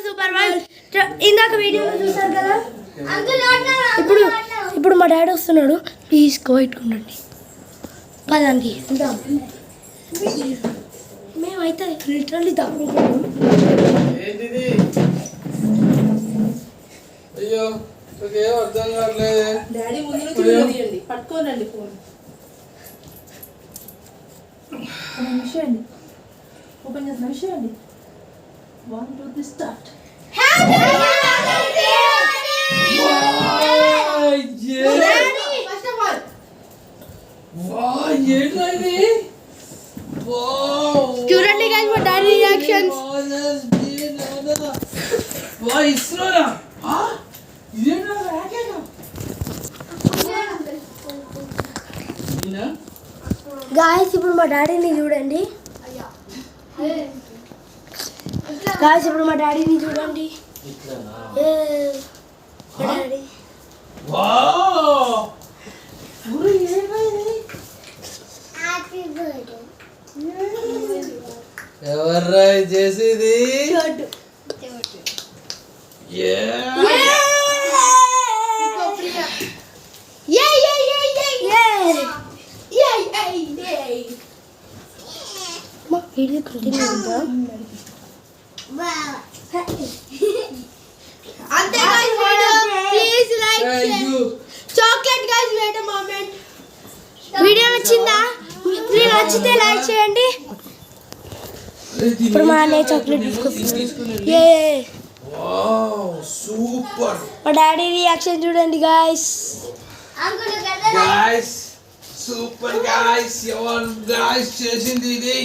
Super world. ఇందాక వీడియోలో చూసారు కదా. ఇప్పుడు మా డాడీ వస్తున్నాడు. ప్లీజ్ కోయిట్టుకుండండి పదండి. మేమైతే లిటరల్లీ తప్పుకుంటాం. అయ్యో ఏం అర్థం కావట్లేదు. డాడీ ముందు నుంచి తీయండి, పట్టుకోనండి ఫోన్. విషయండి ఓపెన్ చేసిన విషయండి. 1 2 3 స్టార్ట్. చూడండి guys మా డాడీ రియాక్షన్స్. గాయస్ ఇప్పుడు మా డాడీని చూడండి. గాయస్ ఇప్పుడు మా డాడీని చూడండి. మా డాడీ ఎవర్రా చేసేది? వీడియో కంటిన్యూ ఉందా? అంతే guys video. Please like chocolate guys wait a moment. Video నచ్చిందా? ప్లీజ్ నచ్చితే లైక్ చేయండి. ఇప్పుడు మా అన్నయ్య చాక్లెట్ తీసుకొస్తున్నాడు. Wow super. మా డాడీ రియాక్షన్ చూడండి గాయస్. Guys super guys. ఎవరు గాయ్స్ చేసింది ఇది?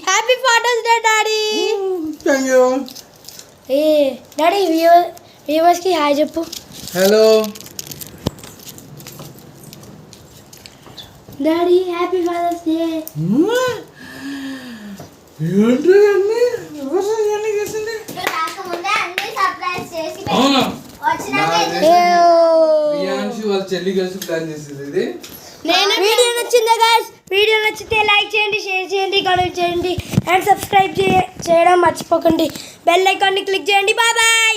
Happy father's day daddy. Thank you. Daddy viewers కి హాయ్ చెప్పు. Hello daddy happy father's day. ఏంటి అన్ని ఎవరు అన్ని చేసింది? అవునా? ప్రియాంశు వాళ్ళ చెల్లి కలిసి ప్లాన్ చేసింది ఇది. వీడియో నచ్చిందా గాయ్స్? వీడియో నచ్చితే లైక్ చేయండి, షేర్ చేయండి, కామెంట్ చేయండి అండ్ సబ్స్క్రైబ్ చేయడం మర్చిపోకండి. బెల్ ఐకాన్ని క్లిక్ చేయండి. Bye bye.